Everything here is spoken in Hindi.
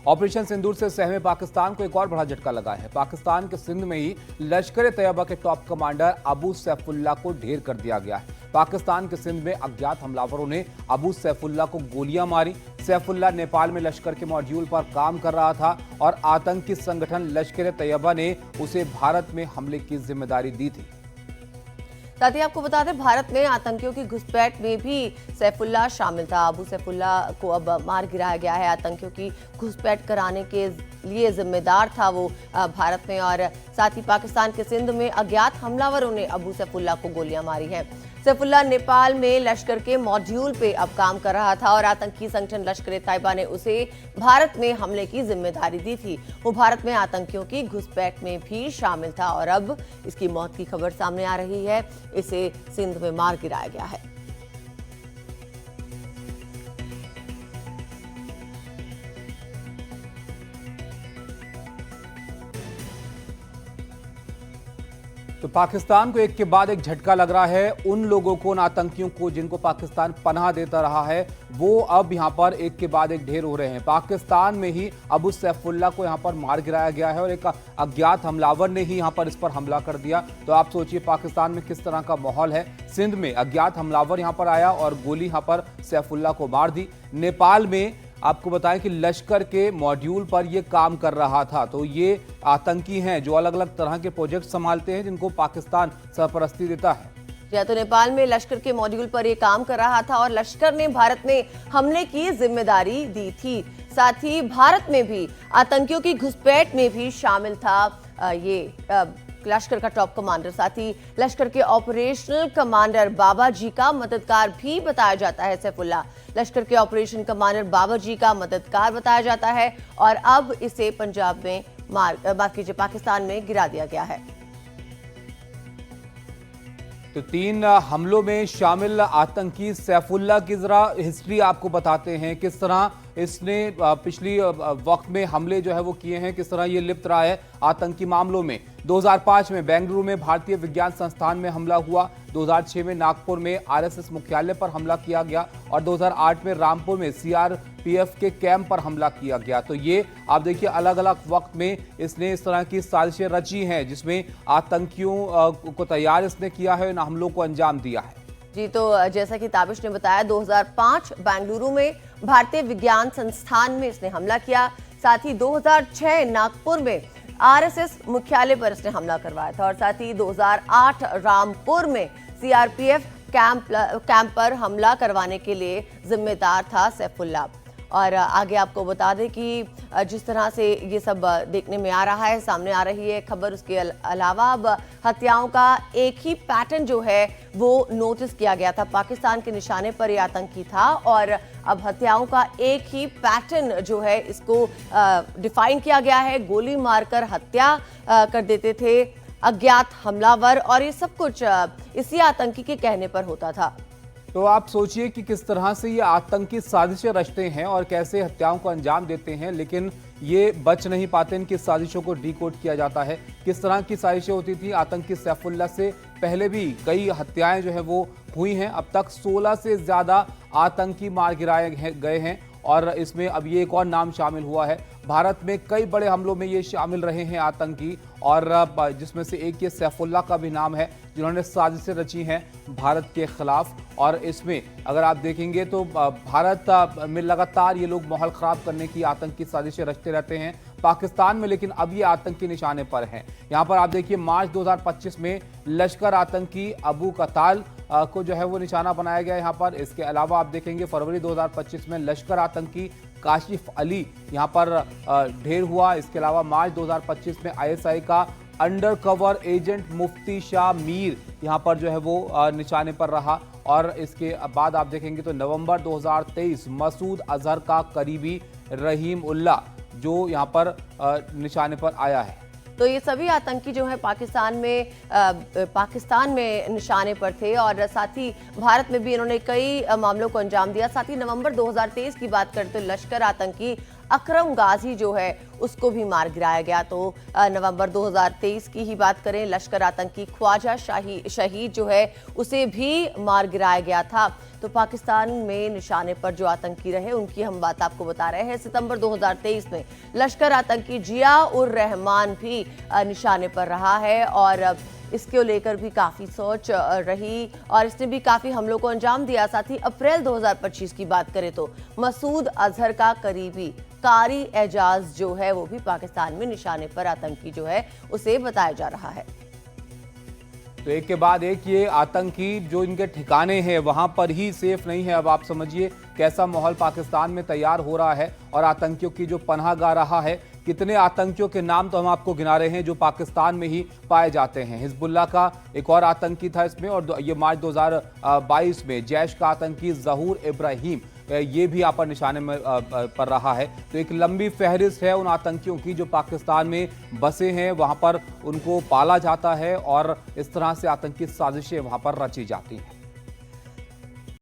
ऑपरेशन सिंदूर से सहमे पाकिस्तान को एक और बड़ा झटका लगा है। पाकिस्तान के सिंध में ही लश्कर तैयबा के टॉप कमांडर अबू सैफुल्लाह को ढेर कर दिया गया है। पाकिस्तान के सिंध में अज्ञात हमलावरों ने अबू सैफुल्लाह को गोलियां मारी। सैफुल्लाह नेपाल में लश्कर के मॉड्यूल पर काम कर रहा था और आतंकी संगठन लश्कर तैयबा ने उसे भारत में हमले की जिम्मेदारी दी थी। साथ ही आपको बता दें, भारत में आतंकियों की घुसपैठ में भी सैफुल्लाह शामिल था। अबू सैफुल्लाह को अब मार गिराया गया है। आतंकियों की घुसपैठ कराने के लिए जिम्मेदार था वो भारत में। और साथ ही पाकिस्तान के सिंध में अज्ञात हमलावरों ने अबू सैफुल्लाह को गोलियां मारी हैं। सैफुल्लाह नेपाल में लश्कर के मॉड्यूल पे अब काम कर रहा था और आतंकी संगठन लश्कर तैयबा ने उसे भारत में हमले की जिम्मेदारी दी थी। वो भारत में आतंकियों की घुसपैठ में भी शामिल था और अब इसकी मौत की खबर सामने आ रही है। इसे सिंध में मार गिराया गया है। तो पाकिस्तान को एक के बाद एक झटका लग रहा है। उन लोगों को, उन आतंकियों को जिनको पाकिस्तान पनाह देता रहा है, वो अब यहां पर एक के बाद एक ढेर हो रहे हैं। पाकिस्तान में ही अबू सैफुल्लाह को यहां पर मार गिराया गया है और एक अज्ञात हमलावर ने ही यहां पर इस पर हमला कर दिया। तो आप सोचिए पाकिस्तान में किस तरह का माहौल है। सिंध में अज्ञात हमलावर यहां पर आया और गोली यहां पर सैफुल्लाह को मार दी। नेपाल में आपको बताएं कि लश्कर के मॉड्यूल पर यह काम कर रहा था। तो ये आतंकी हैं जो अलग अलग तरह के प्रोजेक्ट संभालते हैं जिनको पाकिस्तान सरपरस्ती देता है। तो नेपाल में लश्कर के मॉड्यूल पर यह काम कर रहा था और लश्कर ने भारत में हमले की जिम्मेदारी दी थी। साथ ही भारत में भी आतंकियों की घुसपैठ में भी शामिल था ये लश्कर का टॉप कमांडर। साथ ही लश्कर के ऑपरेशनल कमांडर बाबा जी का मददगार भी बताया जाता है। सैफुल्लाह लश्कर के ऑपरेशन कमांडर बाबा जी का मददगार बताया जाता है और अब इसे पंजाब में पाकिस्तान में गिरा दिया गया है। तो 3 हमलों में शामिल आतंकी सैफुल्लाह की जरा हिस्ट्री आपको बताते हैं। किस तरह इसने पिछली वक्त में हमले जो है वो किए हैं, किस तरह ये लिप्त रहा है आतंकी मामलों में। 2005 में बेंगलुरु में भारतीय विज्ञान संस्थान में हमला हुआ। 2006 में नागपुर में आरएसएस मुख्यालय पर हमला किया गया और 2008 में रामपुर में सीआरपीएफ के कैंप पर हमला किया गया। तो ये आप देखिए अलग अलग वक्त में इसने इस तरह की साजिशें रची हैं जिसमें आतंकियों को तैयार इसने किया है, इन हमलों को अंजाम दिया है। जी, तो जैसा कि ताबिश ने बताया, 2005 बेंगलुरु में भारतीय विज्ञान संस्थान में इसने हमला किया। साथ ही 2006 नागपुर में आरएसएस मुख्यालय पर इसने हमला करवाया था और साथ ही 2008 रामपुर में सीआरपीएफ कैंप पर हमला करवाने के लिए जिम्मेदार था सैफुल्लाह। और आगे आपको बता दें कि जिस तरह से ये सब देखने में आ रहा है, सामने आ रही है खबर, उसके अलावा अब हत्याओं का एक ही पैटर्न जो है वो नोटिस किया गया था। पाकिस्तान के निशाने पर ये आतंकी था और अब हत्याओं का एक ही पैटर्न जो है इसको डिफाइन किया गया है। गोली मारकर हत्या कर देते थे अज्ञात हमलावर और ये सब कुछ इसी आतंकी के कहने पर होता था। तो आप सोचिए कि किस तरह से ये आतंकी साजिशें रचते हैं और कैसे हत्याओं को अंजाम देते हैं, लेकिन ये बच नहीं पाते। इनकी साजिशों को डीकोड किया जाता है। किस तरह की साजिशें होती थी आतंकी सैफुल्लाह से पहले भी कई हत्याएं जो है वो हुई हैं। अब तक 16 से ज्यादा आतंकी मार गिराए गए हैं और इसमें अब ये एक और नाम शामिल हुआ है। भारत में कई बड़े हमलों में ये शामिल रहे हैं आतंकी, और जिसमें से एक ये सैफुल्लाह का भी नाम है जिन्होंने साजिशें रची हैं भारत के खिलाफ। और इसमें अगर आप देखेंगे तो भारत में लगातार ये लोग माहौल खराब करने की आतंकी साजिशें रचते रहते हैं पाकिस्तान में, लेकिन अब ये आतंकी निशाने पर हैं। यहाँ पर आप देखिए मार्च 2025 में लश्कर आतंकी अबू कताल को जो है वो निशाना बनाया गया यहाँ पर। इसके अलावा आप देखेंगे फरवरी 2025 में लश्कर आतंकी काशिफ अली यहाँ पर ढेर हुआ। इसके अलावा मार्च 2025 में आईएसआई का अंडर कवर एजेंट मुफ्ती शाह मीर यहाँ पर जो है वो निशाने पर रहा। और इसके बाद आप देखेंगे तो नवंबर 2023 मसूद अजहर का करीबी रहीम उल्लाह जो यहाँ पर निशाने पर आया है। तो ये सभी आतंकी जो है पाकिस्तान में निशाने पर थे और साथ ही भारत में भी इन्होंने कई मामलों को अंजाम दिया। साथ ही नवंबर 2023 की बात करते तो लश्कर आतंकी अकरम गाजी जो है उसको भी मार गिराया गया। तो नवंबर 2023 की ही बात करें, लश्कर आतंकी ख्वाजा शहीद जो है उसे भी मार गिराया गया था। तो पाकिस्तान में निशाने पर जो आतंकी रहे उनकी हम बात आपको बता रहे हैं। सितंबर 2023 में लश्कर आतंकी जिया उर रहमान भी निशाने पर रहा है और इसको लेकर भी काफी सोच रही और इसने भी काफी हमलों को अंजाम दिया। साथ ही अप्रैल 2025 की बात करें तो मसूद अजहर का करीबी कारी एजाज जो है वो भी पाकिस्तान में निशाने पर आतंकी जो है उसे बताया जा रहा है। तो एक के बाद एक ये आतंकी जो इनके ठिकाने हैं वहां पर ही सेफ नहीं है। अब आप समझिए कैसा माहौल पाकिस्तान में तैयार हो रहा है और आतंकियों की जो पनाहगाह रहा है। कितने आतंकियों के नाम तो हम आपको गिना रहे हैं जो पाकिस्तान में ही पाए जाते हैं। हिजबुल्लाह का एक और आतंकी था इसमें, और ये मार्च 2022 में जैश का आतंकी जहूर इब्राहिम ये भी आप निशाने में पर रहा है। तो एक लंबी फहरिस्त है उन आतंकियों की जो पाकिस्तान में बसे हैं, वहां पर उनको पाला जाता है और इस तरह से आतंकी साजिशें वहां पर रची जाती हैं।